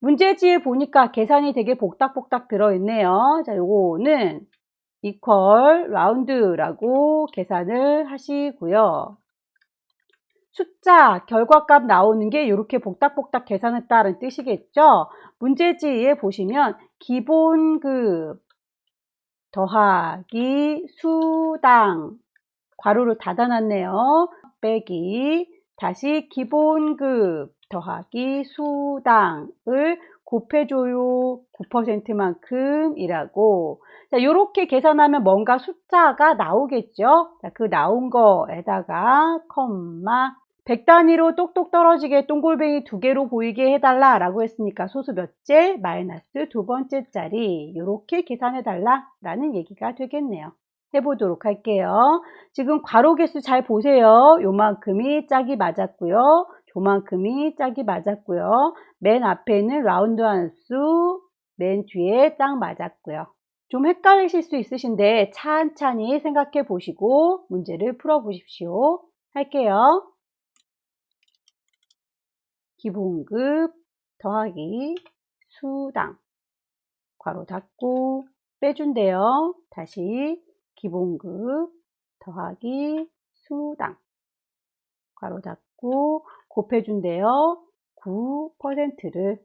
문제지에 보니까 계산이 되게 복닥복닥 들어있네요. 자, 요거는 equal round라고 계산을 하시고요. 숫자 결과값 나오는 게 이렇게 복닥복닥 계산했다는 뜻이겠죠. 문제지에 보시면 기본급 더하기 수당 괄호를 닫아놨네요. 빼기 다시 기본급 더하기 수당을 곱해줘요. 9%만큼이라고. 자, 이렇게 계산하면 뭔가 숫자가 나오겠죠. 자, 그 나온 거에다가 컴마 100단위로 똑똑 떨어지게 동글뱅이 2개로 보이게 해달라 라고 했으니까 소수 몇째? 마이너스 두 번째 짜리 이렇게 계산해 달라 라는 얘기가 되겠네요. 해보도록 할게요. 지금 괄호 개수 잘 보세요. 요만큼이 짝이 맞았고요. 요만큼이 짝이 맞았고요. 맨 앞에는 라운드한 수, 맨 뒤에 짝 맞았고요. 좀 헷갈리실 수 있으신데 찬찬히 생각해 보시고 문제를 풀어 보십시오. 할게요. 기본급 더하기 수당 괄호 닫고 빼준대요. 다시 기본급 더하기 수당 괄호 닫고 곱해준대요. 9%를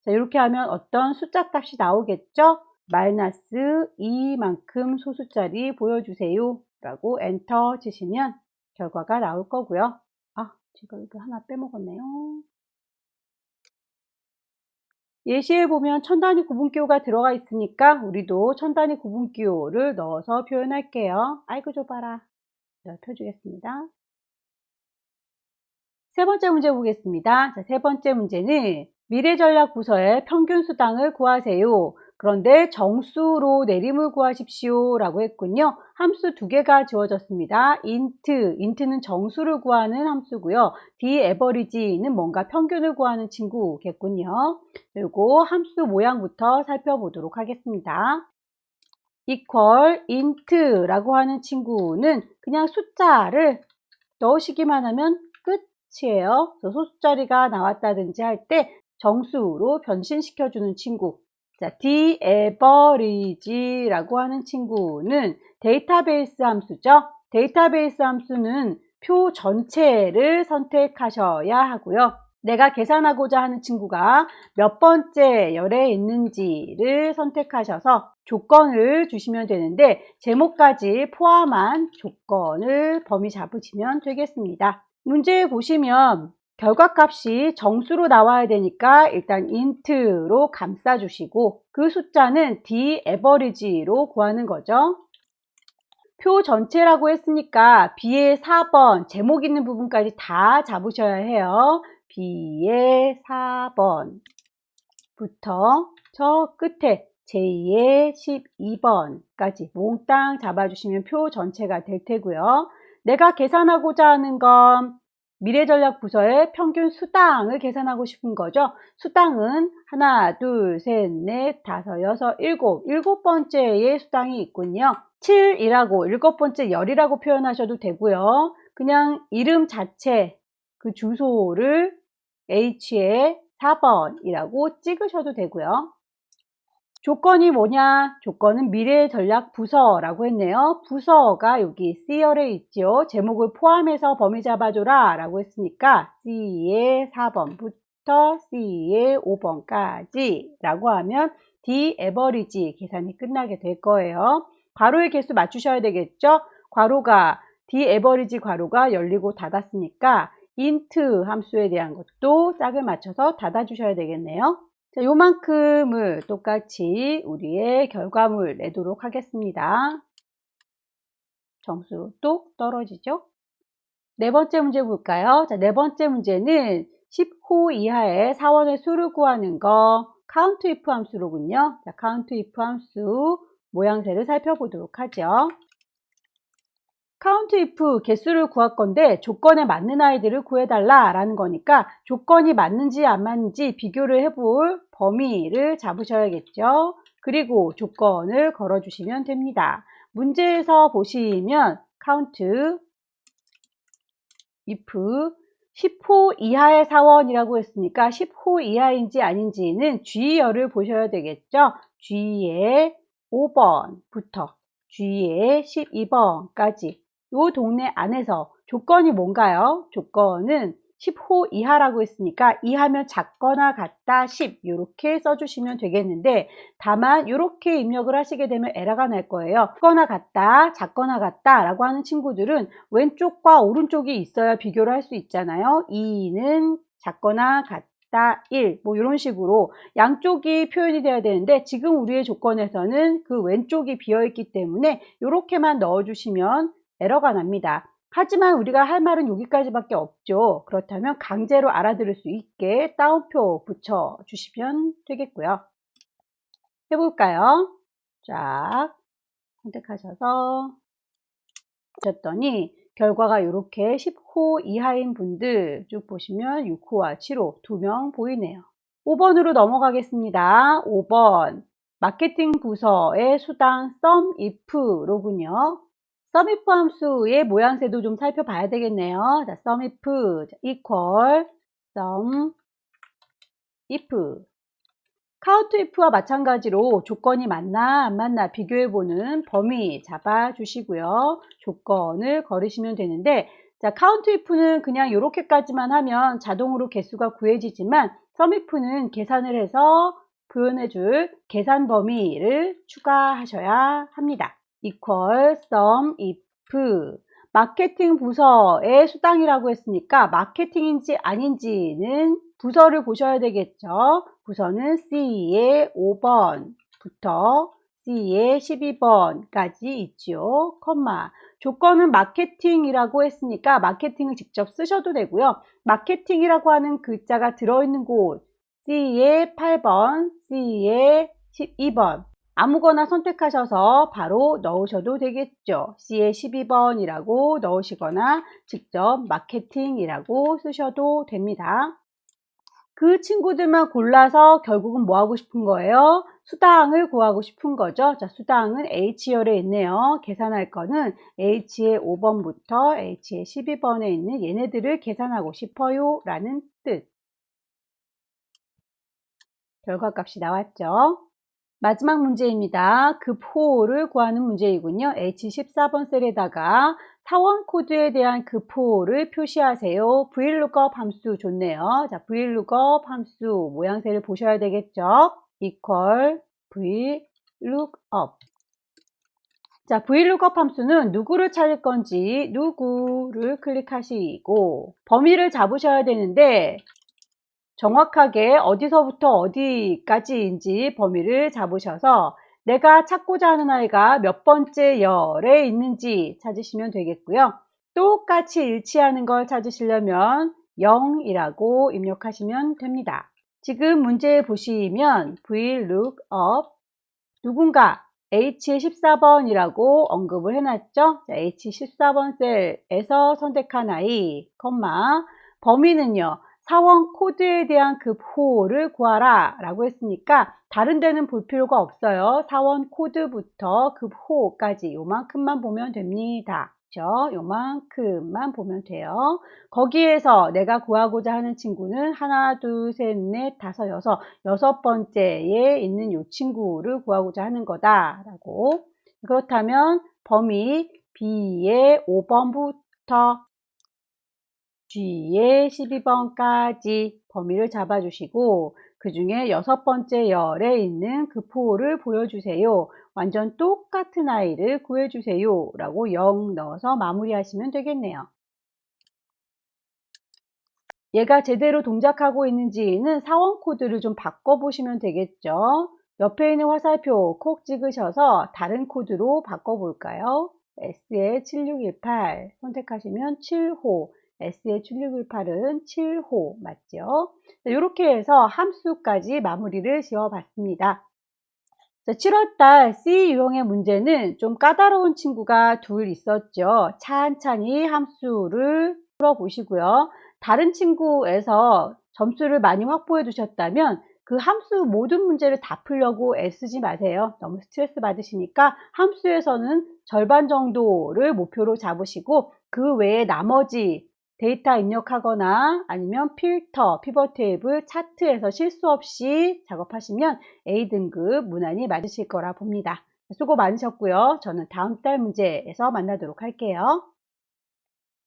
자, 이렇게 하면 어떤 숫자 값이 나오겠죠? 마이너스 2만큼 소수짜리 보여주세요 라고 엔터 치시면 결과가 나올 거고요. 아, 제가 이거 하나 빼먹었네요. 예시에 보면 천단위 구분기호가 들어가 있으니까 우리도 천단위 구분기호를 넣어서 표현할게요. 아이고 줘봐라. 펴주겠습니다. 세 번째 문제 보겠습니다. 자, 세 번째 문제는 미래전략 부서의 평균 수당을 구하세요. 그런데 정수로 내림을 구하십시오 라고 했군요. 함수 두 개가 주어졌습니다. int는 정수를 구하는 함수고요. daverage는 뭔가 평균을 구하는 친구겠군요. 그리고 함수 모양부터 살펴보도록 하겠습니다. equal int라고 하는 친구는 그냥 숫자를 넣으시기만 하면 끝이에요. 소수자리가 나왔다든지 할 때 정수로 변신시켜주는 친구. 자, daverage라고 하는 친구는 데이터베이스 함수죠. 데이터베이스 함수는 표 전체를 선택하셔야 하고요. 내가 계산하고자 하는 친구가 몇 번째 열에 있는지를 선택하셔서 조건을 주시면 되는데 제목까지 포함한 조건을 범위 잡으시면 되겠습니다. 문제에 보시면 결과값이 정수로 나와야 되니까 일단 int로 감싸주시고 그 숫자는 daverage로 구하는 거죠. 표 전체라고 했으니까 B의 4번 제목 있는 부분까지 다 잡으셔야 해요. B의 4번부터 저 끝에 J의 12번까지 몽땅 잡아주시면 표 전체가 될 테고요. 내가 계산하고자 하는 건 미래전략 부서의 평균 수당을 계산하고 싶은 거죠. 수당은 하나, 둘, 셋, 넷, 다섯, 여섯, 일곱 번째의 수당이 있군요. 7이라고 일곱 번째 열이라고 표현하셔도 되고요. 그냥 이름 자체 그 주소를 H의 4번이라고 찍으셔도 되고요. 조건이 뭐냐? 조건은 미래전략 부서라고 했네요. 부서가 여기 C열에 있죠. 제목을 포함해서 범위 잡아줘라 라고 했으니까 C의 4번부터 C의 5번까지 라고 하면 daverage 계산이 끝나게 될 거예요. 괄호의 개수 맞추셔야 되겠죠? 괄호가 daverage 괄호가 열리고 닫았으니까 int 함수에 대한 것도 짝을 맞춰서 닫아주셔야 되겠네요. 자, 요만큼을 똑같이 우리의 결과물 내도록 하겠습니다. 점수 뚝 떨어지죠? 네 번째 문제 볼까요? 자, 네 번째 문제는 10호 이하의 사원의 수를 구하는 거 countIF 함수로군요. 자, countIF 함수 모양새를 살펴보도록 하죠. count if 개수를 구할 건데 조건에 맞는 아이들을 구해달라 라는 거니까 조건이 맞는지 안 맞는지 비교를 해볼 범위를 잡으셔야겠죠. 그리고 조건을 걸어주시면 됩니다. 문제에서 보시면 count if 10호 이하의 사원이라고 했으니까 10호 이하인지 아닌지는 G열을 보셔야 되겠죠. G의 5번부터 G의 12번까지 이 동네 안에서 조건이 뭔가요? 조건은 10호 이하라고 했으니까 이하면 작거나 같다 10 이렇게 써주시면 되겠는데 다만 이렇게 입력을 하시게 되면 에러가 날 거예요. 작거나 같다, 작거나 같다 라고 하는 친구들은 왼쪽과 오른쪽이 있어야 비교를 할 수 있잖아요. 2는 작거나 같다 1, 뭐 이런 식으로 양쪽이 표현이 돼야 되는데 지금 우리의 조건에서는 그 왼쪽이 비어있기 때문에 이렇게만 넣어주시면 에러가 납니다. 하지만 우리가 할 말은 여기까지밖에 없죠. 그렇다면 강제로 알아들을 수 있게 따옴표 붙여주시면 되겠고요. 해볼까요? 쫙 선택하셔서 보셨더니 결과가 이렇게 10호 이하인 분들 쭉 보시면 6호와 7호 2명 보이네요. 5번으로 넘어가겠습니다. 5번 마케팅 부서의 수당 SUMIF로군요. SUMIF 함수의 모양새도 좀 살펴봐야 되겠네요. 자, SUMIF equal SUMIF count if와 마찬가지로 조건이 맞나 안 맞나 비교해보는 범위 잡아주시고요. 조건을 걸으시면 되는데 자, count if는 그냥 이렇게까지만 하면 자동으로 개수가 구해지지만 SUMIF는 계산을 해서 표현해줄 계산 범위를 추가하셔야 합니다. equal SUMIF 마케팅 부서의 수당이라고 했으니까 마케팅인지 아닌지는 부서를 보셔야 되겠죠. 부서는 C의 5번부터 C의 12번까지 있죠. 컴마. 조건은 마케팅이라고 했으니까 마케팅을 직접 쓰셔도 되고요. 마케팅이라고 하는 글자가 들어있는 곳 C의 8번, C의 12번 아무거나 선택하셔서 바로 넣으셔도 되겠죠. C의 12번이라고 넣으시거나 직접 마케팅이라고 쓰셔도 됩니다. 그 친구들만 골라서 결국은 뭐 하고 싶은 거예요? 수당을 구하고 싶은 거죠. 자, 수당은 H열에 있네요. 계산할 거는 H의 5번부터 H의 12번에 있는 얘네들을 계산하고 싶어요 라는 뜻. 결과값이 나왔죠. 마지막 문제입니다. 급호를 구하는 문제이군요. H14번 셀에다가 사원 코드에 대한 급호를 표시하세요. VLOOKUP 함수 좋네요. 자, VLOOKUP 함수 모양새를 보셔야 되겠죠. equal VLOOKUP. 자, VLOOKUP 함수는 누구를 찾을 건지 누구를 클릭하시고 범위를 잡으셔야 되는데 정확하게 어디서부터 어디까지인지 범위를 잡으셔서 내가 찾고자 하는 아이가 몇 번째 열에 있는지 찾으시면 되겠고요. 똑같이 일치하는 걸 찾으시려면 0이라고 입력하시면 됩니다. 지금 문제 보시면 VLOOKUP 누군가 H의 14번이라고 언급을 해놨죠. 자, H14번 셀에서 선택한 아이, 컴마, 범위는요. 사원 코드에 대한 급호를 구하라 라고 했으니까 다른 데는 볼 필요가 없어요. 사원 코드부터 급호까지 요만큼만 보면 됩니다. 그렇죠? 요만큼만 보면 돼요. 거기에서 내가 구하고자 하는 친구는 하나, 둘, 셋, 넷, 다섯, 여섯 번째에 있는 요 친구를 구하고자 하는 거다라고. 그렇다면 범위 B의 5번부터 G의 12번까지 범위를 잡아주시고 그 중에 여섯 번째 열에 있는 급호를 보여주세요. 완전 똑같은 아이를 구해주세요 라고 0 넣어서 마무리하시면 되겠네요. 얘가 제대로 동작하고 있는지는 사원 코드를 좀 바꿔보시면 되겠죠. 옆에 있는 화살표 콕 찍으셔서 다른 코드로 바꿔볼까요? S의 7618 선택하시면 7호 S의 7618은 7호 맞죠? 이렇게 해서 함수까지 마무리를 지어 봤습니다. 7월달 C 유형의 문제는 좀 까다로운 친구가 둘 있었죠. 찬찬히 함수를 풀어보시고요. 다른 친구에서 점수를 많이 확보해 두셨다면 그 함수 모든 문제를 다 풀려고 애쓰지 마세요. 너무 스트레스 받으시니까 함수에서는 절반 정도를 목표로 잡으시고 그 외에 나머지 데이터 입력하거나 아니면 필터, 피벗 테이블, 차트에서 실수 없이 작업하시면 A등급 무난히 맞으실 거라 봅니다. 수고 많으셨고요. 저는 다음 달 문제에서 만나도록 할게요.